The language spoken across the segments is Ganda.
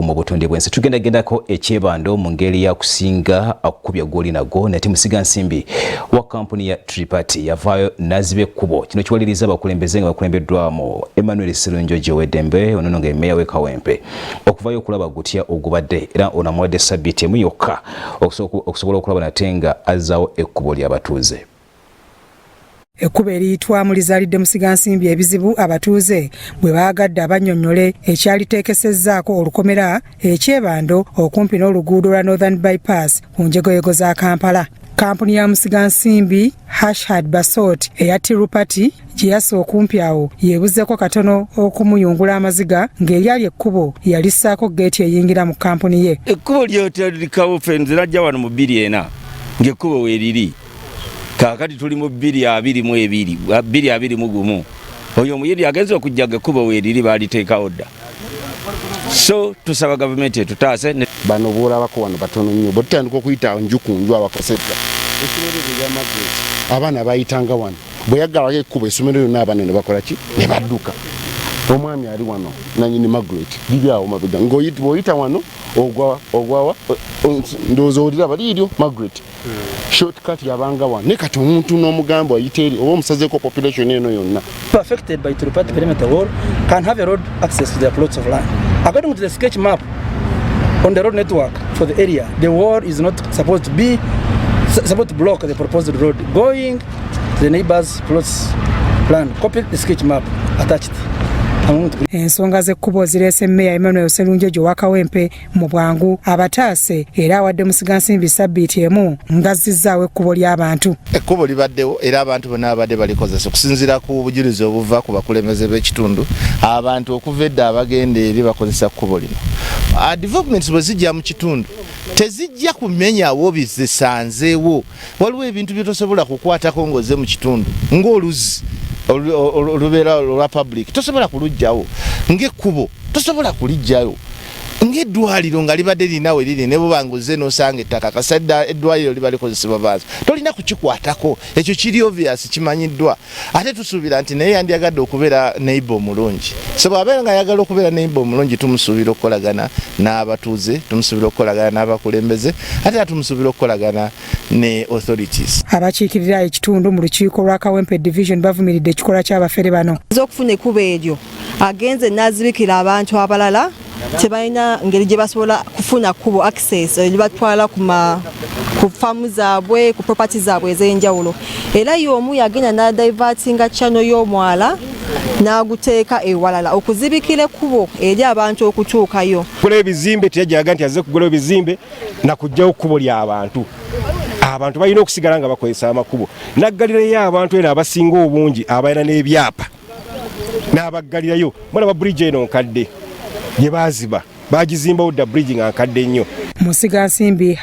mu butonde bw'ensi. Tugendagendako ekyebando mu ngeri ya kusinga akukubya goli nago nati musigansimbi wa kampuni ya Tripati yavaayo n'aziba ekkubo. Kino kiwaliriza abakulembeze nga bakulembeddwamu Emmanuel Sirunjo Jewedembe ono nga mmeeya w'e Kawempe okuvaayo okulaba gutya ogubadde era onamuwadde ssabbiiti emu yokka okusobola okulaba nate nga azzaawo ekkubo ly'abatuuze. Ekkubo eriyitwa mulizaalidde musigansimbi ebizibu abatuuze bwe baagadde abannyonnyole ekyaliteekesezzaako olukomera ekyebando okumpi n'oluguudo lwa Northern Bypass ku njegoyego za Kampala. Kampuni ya musigansimbi #basot eya Tirupati gye yassa okumpi awo yeebuzeeko katono okumuyungula amaziga ng'eryali ekkubo yalissaako geeti eyingira mu kampuni ye. Ekkubo ly'otalikawo ffe nze najja wano mu 2004 ng'ekkubo weeriri. Kakati tuli mu 2021 oyo omuyiri agenze okujjaga ekkubo weeriri baaliteekawo dda. So tusaba gavumenti etutaase bano boolabako wano batono nnyo botandika okuyita njukunju abakosetta essomero lya Margaret abaana bayitanga wano bwe yaggalako ekkubo essomero lyonna abaana ne bakola ki ne badduka. Omwami ali wano nanyini Margaret liri awo mabega ng'oyita wano ogwawa ndowooza oliraba liiryo Margaret shortcut yabanga wano ne kati omuntu n'omugamba ayite eri oba omusazeeko population eno yonna. Affected by Tirupati perimeter wall can have a road access to their plots of land. According to the sketch map on the road network for the area, the wall is not supposed to block the proposed road going to the neighbors' plots plan. Copy the sketch map attached. Ensonga z'ekkubo zireese mmeeya Emmanuel Sserunjojo wa Kawempe mu bwangu abataase era awadde musigansimbi ssabbiiti emu ng'azzizaawo ekkubo ly'abantu. Ekkubo libaddewo era abantu bonna abadde balikozesa okusinziira ku bujulizi obuva ku bakulembeze b'ekitundu abantu okuva edda abagenda eri bakozesa kkubo lino. Developments bwe zijja mu kitundu tezijja kumenyawo bizisanzeewo. Waliwo ebintu bye tosobola kukwatako ng'ozze mu kitundu ng'oluzi olubeera olwa public tosobola kulujjawo ng'ekkubo tosobola kulijjayo ng'eddwaliro nga libadde linawe liri ne buba ng'ozze n'osanga ettaka kasadda eddwaliro liba likozesebwa bantu tolina kukikwatako ekyo kiri obvious kimanyiddwa ate tusuubira nti naye yandiyagadde okubeera neighbor omulungi so bw'abeera nga ayagala okubeera neighbor omulungi tumusuubira okukolagana n'abatuuze tumusuubira okukolagana n'abakulembeze ate tumusuubira okukolagana ne authorities. Abakiikirira ekitundu mu lukiiko lwa Kawempe Division bavumiridde ekikolwa ky'abafere bano. Okufuna ekkubo eryo agenze n'azibikira abantu abalala tebalina ngeri gye basobola kufuna kkubo access libatwala ku faamu zaabwe ku property zaabwe ez'enjawulo era y'omu yagenda n'adivertinga channel y'omwala n'aguteeka ewalala okuzibikira ekkubo eri abantu okutuukayo. Kugula ebizimbe teyajjaga nti azze kugula ebizimbe na kujjawo kkubo ly'abantu. Abantu balina okusigala nga bakozesa amakubo naggalirayo abantu eno abasinga obungi abalina n'ebyapa n'abaggalirayo mulaba bridge eno nkadde gye baaziba bagizimbawo dda bridge nga nkadde nnyo. Musigansimbi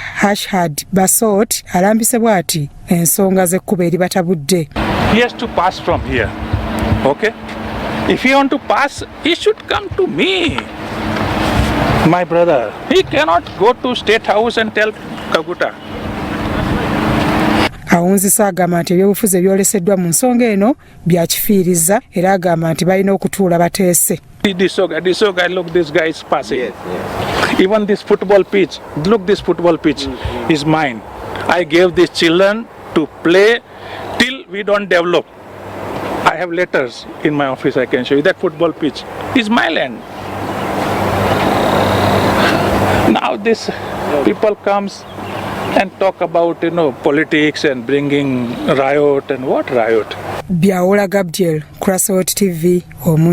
#basot alambise bw'ati ensonga z'ekkubo eri batabudde. He has to pass from here. Okay? If he want to pass, he should come to me. My brother, he cannot go to State House and tell Kaguta. Awunzisa agamba nti ebyobufuzi ebyoleseddwa mu nsonga eno byakifiiriza era agamba nti balina okutuula bateese. This guy, look, this guy is passing. Yes. Even this football pitch, look, this football pitch is mine. I gave these children to play till we don't develop. I have letters in my office, I can show you. That football pitch is my land. Now this people comes and talk about, politics and bringing riot and what riot. Byawola Gabriel, Crossroad TV, Omunyi.